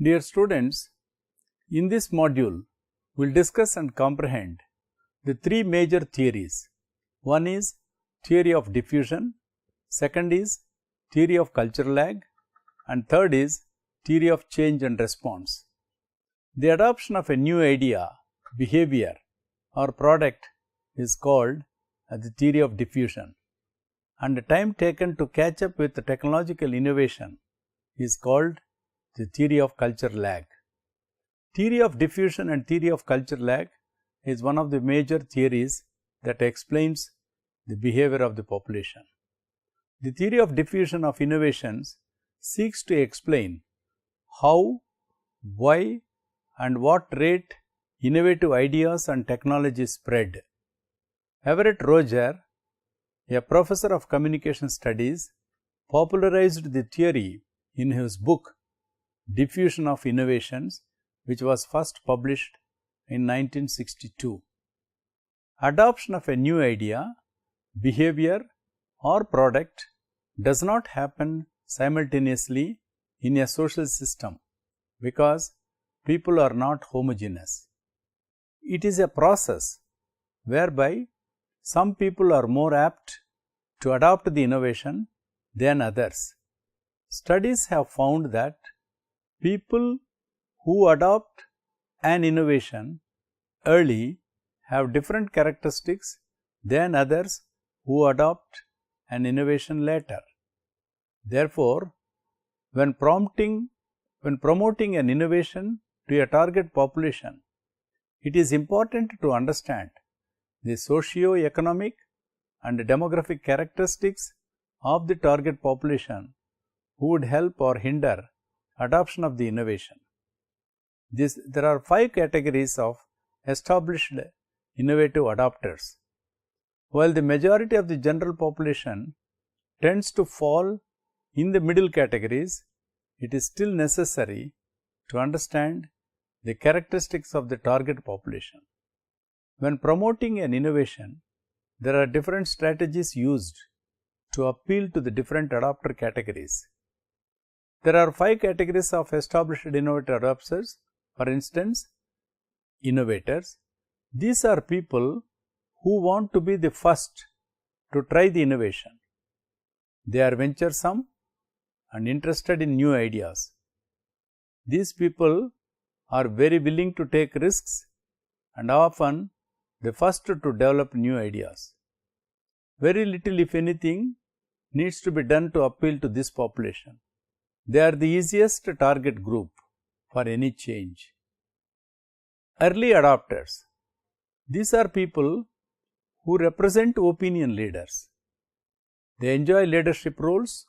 Dear students, in this module, we will discuss and comprehend the three major theories. One is theory of diffusion, second is theory of culture lag, and third is theory of change and response. The adoption of a new idea, behavior, or product is called the theory of diffusion, and the time taken to catch up with the technological innovation is called the theory of culture lag. Theory of diffusion and theory of culture lag is one of the major theories that explains the behavior of the population. The theory of diffusion of innovations seeks to explain how, why, and what rate innovative ideas and technologies spread. Everett Roger, a professor of communication studies, popularized the theory in his book Diffusion of Innovations, which was first published in 1962. Adoption of a new idea, behavior, or product does not happen simultaneously in a social system because people are not homogeneous. It is a process whereby some people are more apt to adopt the innovation than others. Studies have found that people who adopt an innovation early have different characteristics than others who adopt an innovation later. Therefore, when promoting an innovation to a target population, it is important to understand the socio-economic and demographic characteristics of the target population who would help or hinder adoption of the innovation. There are 5 categories of established innovative adopters. While the majority of the general population tends to fall in the middle categories, it is still necessary to understand the characteristics of the target population. When promoting an innovation, there are different strategies used to appeal to the different adopter categories. There are 5 categories of established innovative adopters. For instance, innovators. These are people who want to be the first to try the innovation. They are venturesome and interested in new ideas. These people are very willing to take risks and often the first to develop new ideas. Very little, if anything, needs to be done to appeal to this population. They are the easiest target group for any change. Early adopters. These are people who represent opinion leaders. They enjoy leadership roles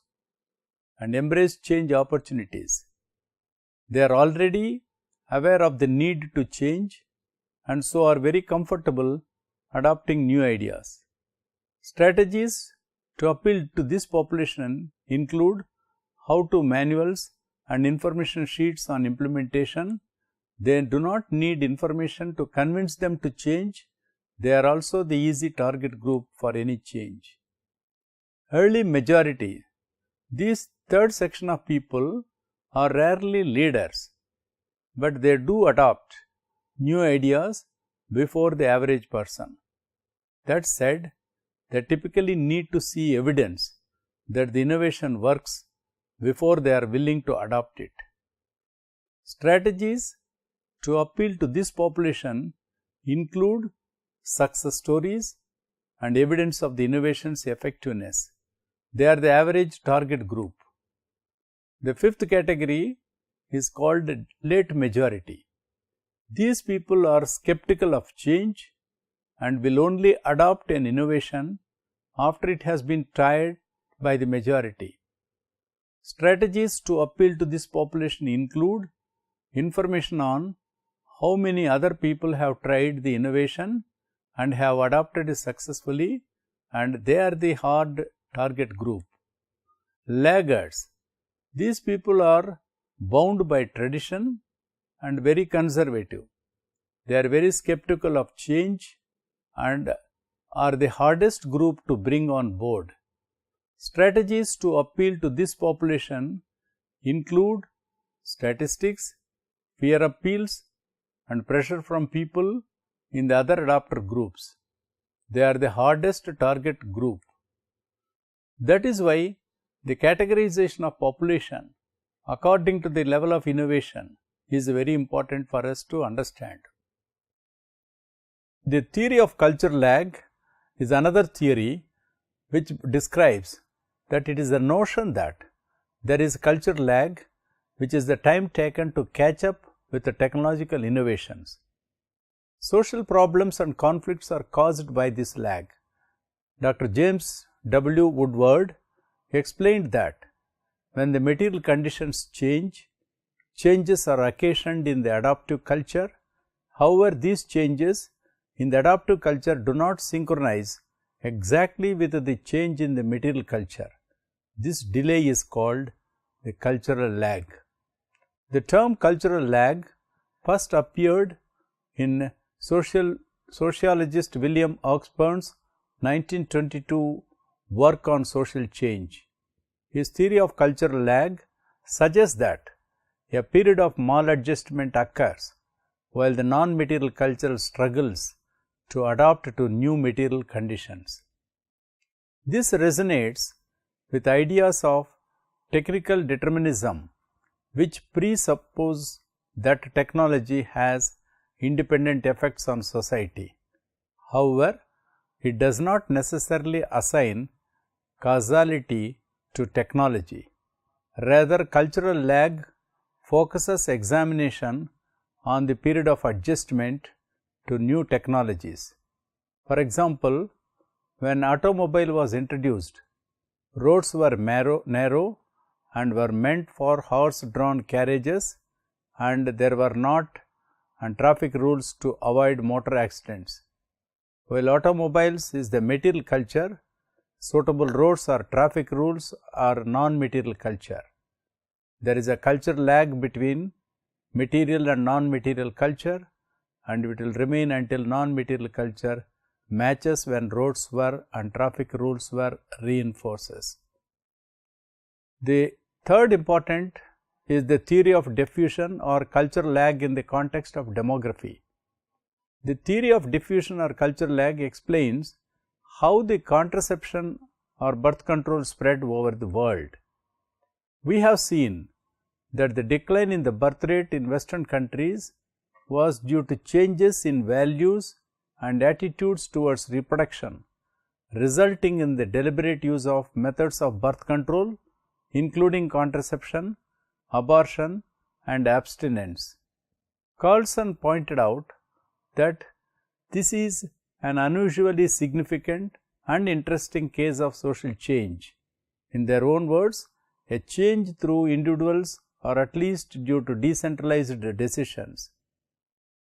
and embrace change opportunities. They are already aware of the need to change and so are very comfortable adopting new ideas. Strategies to appeal to this population include how-to manuals and information sheets on implementation. They do not need information to convince them to change. They are also the easy target group for any change. Early majority. This third section of people are rarely leaders, but they do adopt new ideas before the average person. That said, they typically need to see evidence that the innovation works before they are willing to adopt it. Strategies to appeal to this population include success stories and evidence of the innovation's effectiveness. They are the average target group. The 5th category is called late majority. These people are skeptical of change and will only adopt an innovation after it has been tried by the majority. Strategies to appeal to this population include information on how many other people have tried the innovation and have adopted it successfully, and they are the hard target group. Laggards. These people are bound by tradition and very conservative. They are very skeptical of change and are the hardest group to bring on board. Strategies to appeal to this population include statistics, peer appeals, and pressure from people in the other adopter groups. They are the hardest target group. That is why the categorization of population according to the level of innovation is very important for us to understand. The theory of culture lag is another theory which describes that it is the notion that there is culture lag, which is the time taken to catch up with the technological innovations. Social problems and conflicts are caused by this lag. Dr. James W. Woodward explained that when the material conditions change, changes are occasioned in the adaptive culture. However, these changes in the adaptive culture do not synchronize exactly with the change in the material culture. This delay is called the cultural lag. The term cultural lag first appeared in sociologist William Oxburn's 1922 work on social change. His theory of cultural lag suggests that a period of maladjustment occurs while the non-material culture struggles to adapt to new material conditions. This resonates with ideas of technical determinism, which presuppose that technology has independent effects on society. However, it does not necessarily assign causality to technology. Rather, cultural lag focuses examination on the period of adjustment to new technologies. For example, when automobile was introduced, roads were narrow and were meant for horse-drawn carriages, and there were not traffic rules to avoid motor accidents. While automobiles is the material culture, suitable roads or traffic rules are non-material culture. There is a culture lag between material and non-material culture, and it will remain until non-material culture matches when roads were and traffic rules were reinforces. The third important is the theory of diffusion or culture lag in the context of demography. The theory of diffusion or culture lag explains how the contraception or birth control spread over the world. We have seen that the decline in the birth rate in Western countries was due to changes in values and attitudes towards reproduction, resulting in the deliberate use of methods of birth control, including contraception, abortion, and abstinence. Carlson pointed out that this is an unusually significant and interesting case of social change. In their own words, a change through individuals or at least due to decentralized decisions.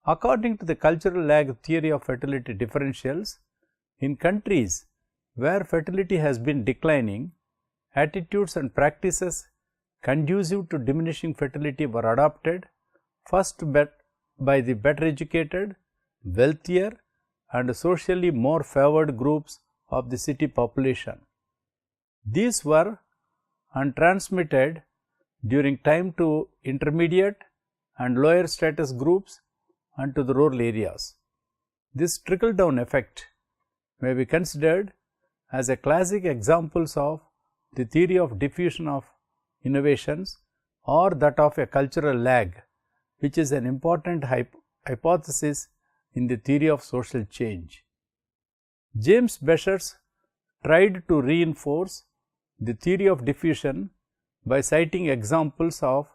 According to the cultural lag theory of fertility differentials, in countries where fertility has been declining, attitudes and practices conducive to diminishing fertility were adopted first by the better educated, wealthier, and socially more favored groups of the city population. These were transmitted during time to intermediate and lower status groups and to the rural areas. This trickle-down effect may be considered as a classic examples of the theory of diffusion of innovations or that of a cultural lag, which is an important hypothesis in the theory of social change. James Beshers tried to reinforce the theory of diffusion by citing examples of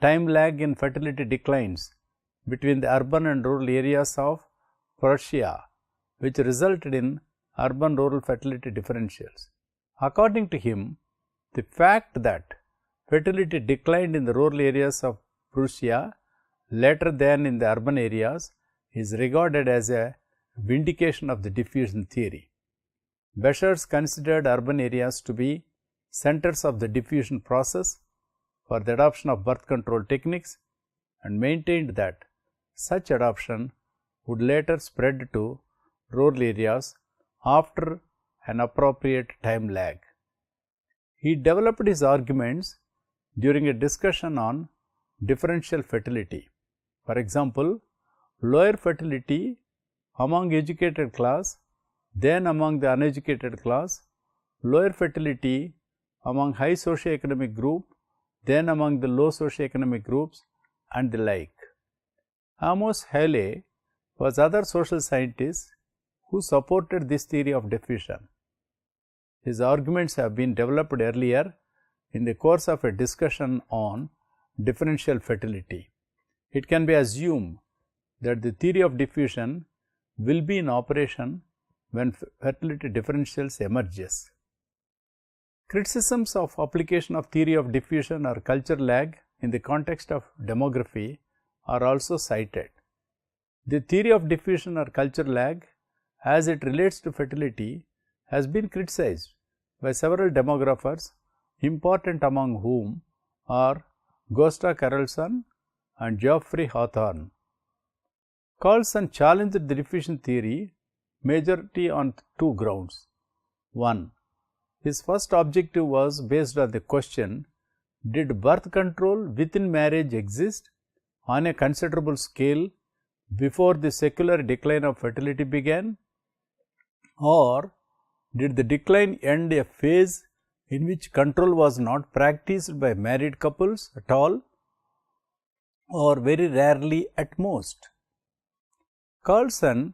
time lag in fertility declines between the urban and rural areas of Prussia, which resulted in urban-rural fertility differentials. According to him, the fact that fertility declined in the rural areas of Prussia later than in the urban areas is regarded as a vindication of the diffusion theory. Beshers considered urban areas to be centers of the diffusion process for the adoption of birth control techniques and maintained that such adoption would later spread to rural areas after an appropriate time lag. He developed his arguments during a discussion on differential fertility. For example, lower fertility among educated class, then among the uneducated class, lower fertility among high socioeconomic group, then among the low socioeconomic groups, and the like. Amos Haley was other social scientist who supported this theory of diffusion. His arguments have been developed earlier in the course of a discussion on differential fertility. It can be assumed that the theory of diffusion will be in operation when fertility differentials emerges. Criticisms of application of theory of diffusion or culture lag in the context of demography are also cited. The theory of diffusion or culture lag as it relates to fertility has been criticized by several demographers, important among whom are Gösta Karlsson and Geoffrey Hawthorne. Karlsson challenged the diffusion theory majority on two grounds. 1. His first objective was based on the question, did birth control within marriage exist on a considerable scale before the secular decline of fertility began, or did the decline end a phase in which control was not practiced by married couples at all, or very rarely at most? Karlsson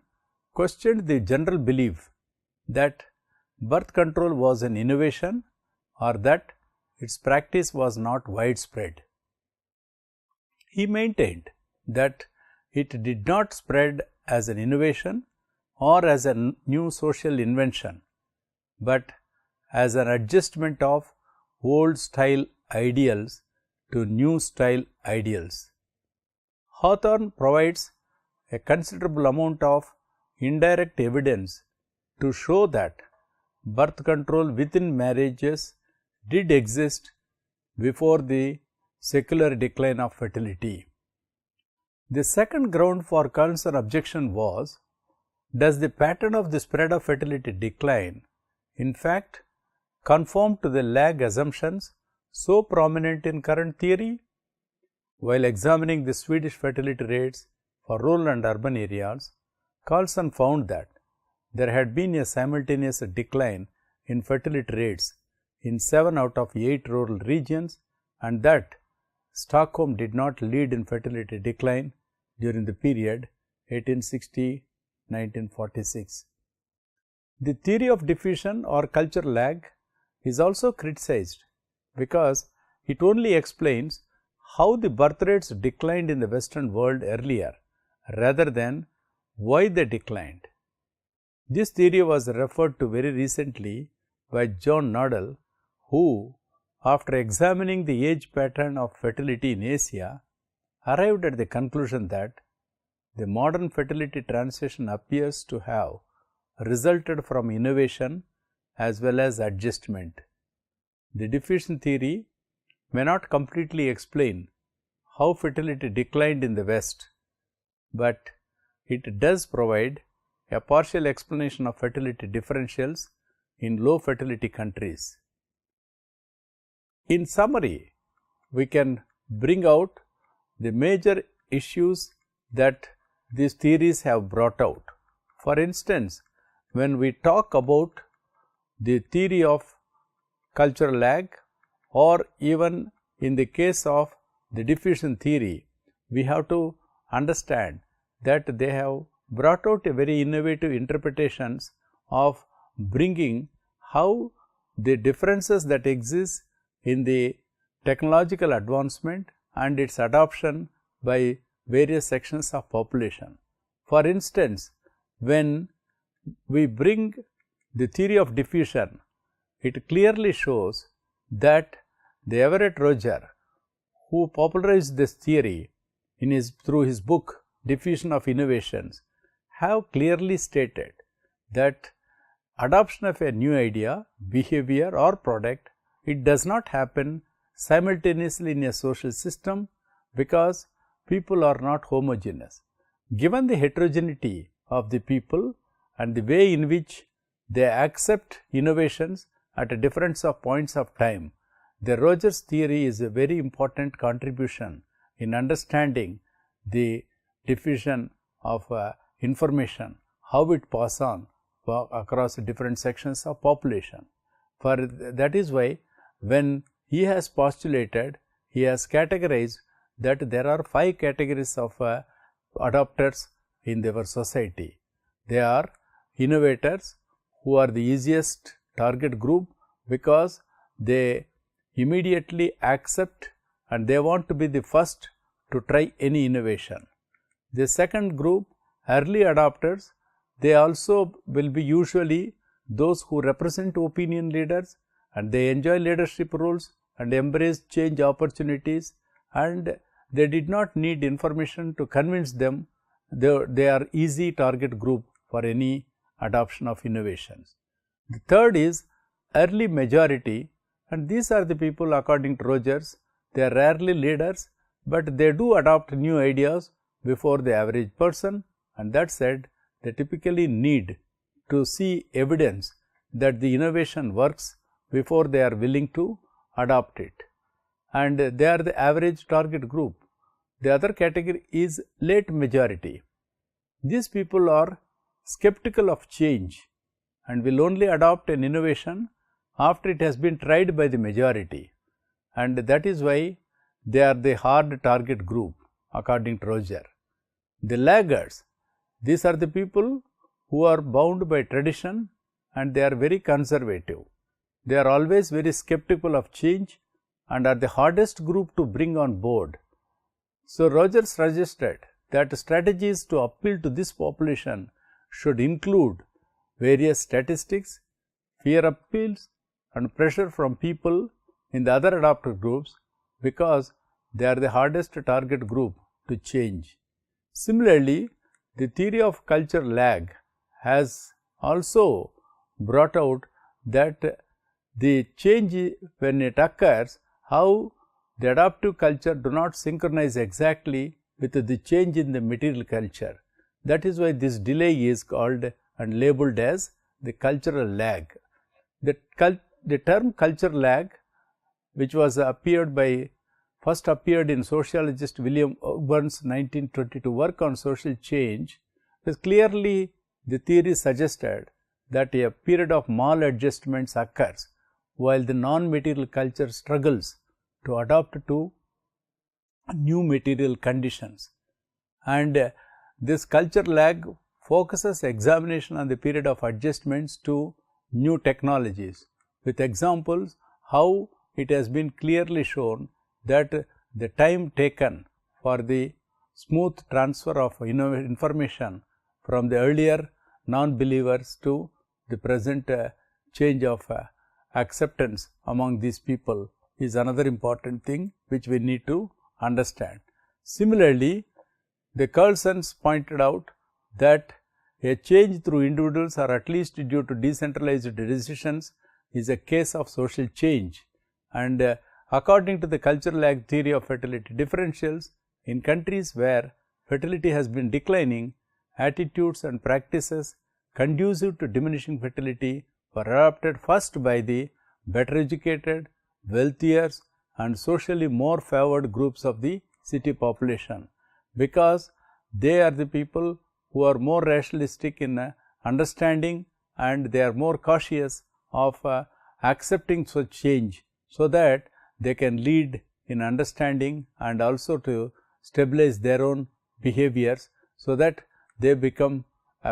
questioned the general belief that birth control was an innovation or that its practice was not widespread. He maintained that it did not spread as an innovation or as a new social invention, but as an adjustment of old style ideals to new style ideals. Hawthorne provides a considerable amount of indirect evidence to show that birth control within marriages did exist before the secular decline of fertility. The second ground for Karlsson's objection was, does the pattern of the spread of fertility decline in fact conform to the lag assumptions so prominent in current theory? While examining the Swedish fertility rates for rural and urban areas, Karlsson found that there had been a simultaneous decline in fertility rates in 7 out of 8 rural regions, and that Stockholm did not lead in fertility decline during the period 1860–1946. The theory of diffusion or culture lag is also criticized because it only explains how the birth rates declined in the Western world earlier rather than why they declined. This theory was referred to very recently by John Noddle, who, after examining the age pattern of fertility in Asia, arrived at the conclusion that the modern fertility transition appears to have resulted from innovation as well as adjustment. The diffusion theory may not completely explain how fertility declined in the West, but it does provide a partial explanation of fertility differentials in low fertility countries. In summary, we can bring out the major issues that these theories have brought out. For instance, when we talk about the theory of cultural lag, or even in the case of the diffusion theory, we have to understand that they have brought out a very innovative interpretations of bringing how the differences that exist in the technological advancement and its adoption by various sections of population. For instance, when we bring the theory of diffusion, it clearly shows that the Everett Roger, who popularized this theory through his book Diffusion of Innovations, have clearly stated that adoption of a new idea, behavior or product, it does not happen simultaneously in a social system because people are not homogeneous. Given the heterogeneity of the people and the way in which they accept innovations at different points of time, the Rogers theory is a very important contribution in understanding the diffusion of information, how it passes on across different sections of population. For that is why when he has postulated, he has categorized that there are 5 categories of adopters in our society. They are innovators, who are the easiest target group because they immediately accept and they want to be the first to try any innovation. The second group, early adopters, they also will be usually those who represent opinion leaders and they enjoy leadership roles and embrace change opportunities, and they did not need information to convince them. They are easy target group for any adoption of innovations. The third is early majority, and these are the people, according to Rogers, they are rarely leaders, but they do adopt new ideas before the average person, and that said, they typically need to see evidence that the innovation works before they are willing to adopt it, and they are the average target group. The other category is late majority. These people are skeptical of change and will only adopt an innovation after it has been tried by the majority, and that is why they are the hard target group according to Roger. The laggards, these are the people who are bound by tradition and they are very conservative. They are always very skeptical of change and are the hardest group to bring on board. So, Rogers suggested that strategies to appeal to this population should include various statistics, fear appeals and pressure from people in the other adopter groups because they are the hardest target group to change. Similarly, the theory of culture lag has also brought out that the change, when it occurs, how the adaptive culture do not synchronize exactly with the change in the material culture. That is why this delay is called and labeled as the cultural lag. The term culture lag, which was first appeared in sociologist William Auburn's 1922 work on social change, was clearly the theory suggested that a period of maladjustments occurs while the non-material culture struggles to adapt to new material conditions. And this culture lag focuses examination on the period of adjustments to new technologies, with examples how it has been clearly shown that the time taken for the smooth transfer of information from the earlier non-believers to the present change of acceptance among these people is another important thing which we need to understand. Similarly, the Carlsons pointed out that a change through individuals or at least due to decentralized decisions is a case of social change, and according to the cultural lag theory of fertility differentials, in countries where fertility has been declining, attitudes and practices conducive to diminishing fertility were adopted first by the better educated, wealthier and socially more favored groups of the city population, because they are the people who are more rationalistic in understanding and they are more cautious of accepting such change, so that they can lead in understanding and also to stabilize their own behaviors, so that they become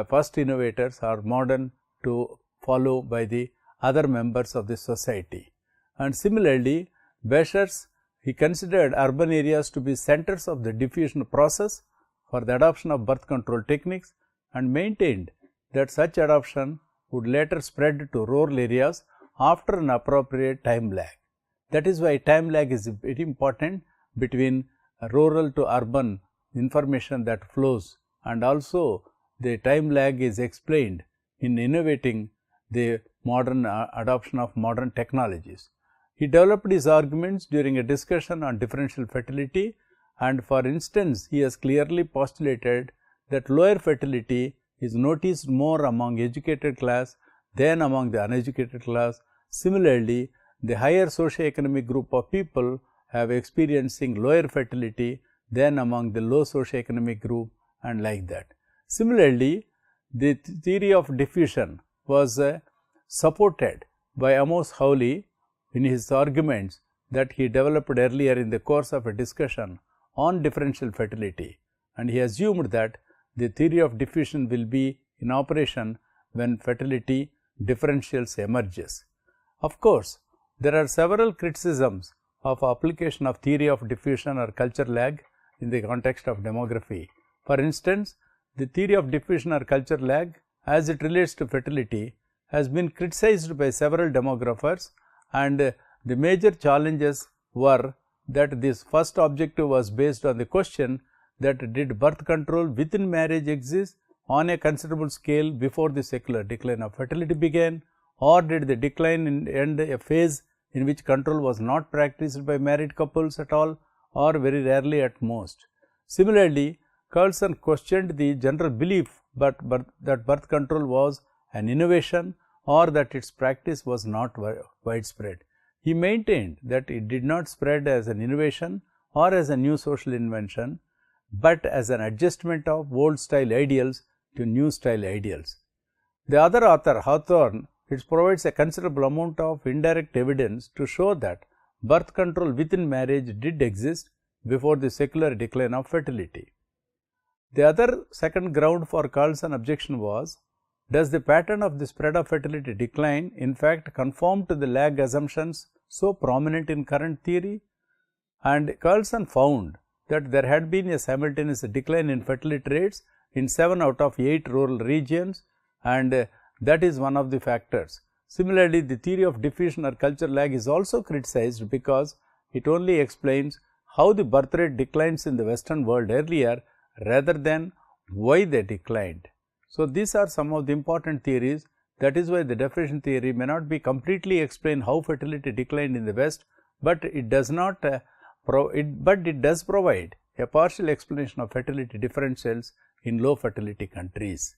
first innovators or modern to follow by the other members of the society. And similarly, Becher's, he considered urban areas to be centers of the diffusion process for the adoption of birth control techniques and maintained that such adoption would later spread to rural areas after an appropriate time lag. That is why time lag is very important between rural to urban information that flows, and also the time lag is explained in innovating the modern adoption of modern technologies. He developed his arguments during a discussion on differential fertility, and for instance, he has clearly postulated that lower fertility is noticed more among educated class than among the uneducated class. Similarly, the higher socio-economic group of people have experiencing lower fertility then among the low socioeconomic group, and like that. Similarly, the theory of diffusion was supported by Amos Hawley in his arguments that he developed earlier in the course of a discussion on differential fertility, and he assumed that the theory of diffusion will be in operation when fertility differentials emerges. Of course, there are several criticisms of application of theory of diffusion or culture lag in the context of demography. For instance, the theory of diffusion or culture lag as it relates to fertility has been criticized by several demographers, and the major challenges were that this first objective was based on the question that did birth control within marriage exist on a considerable scale before the secular decline of fertility began, or did the decline end a phase in which control was not practiced by married couples at all or very rarely at most. Similarly, Carlson questioned the general belief that birth control was an innovation or that its practice was not widespread. He maintained that it did not spread as an innovation or as a new social invention, but as an adjustment of old style ideals to new style ideals. The other author, Hawthorne, it provides a considerable amount of indirect evidence to show that birth control within marriage did exist before the secular decline of fertility. The other second ground for Carlson's objection was, does the pattern of the spread of fertility decline in fact conform to the lag assumptions so prominent in current theory? And Carlson found that there had been a simultaneous decline in fertility rates in 7 out of 8 rural regions, and that is one of the factors. Similarly, the theory of diffusion or culture lag is also criticized because it only explains how the birth rate declines in the Western world earlier rather than why they declined. So, these are some of the important theories. That is why the diffusion theory may not be completely explain how fertility declined in the West, but it does not it does provide a partial explanation of fertility differentials in low fertility countries.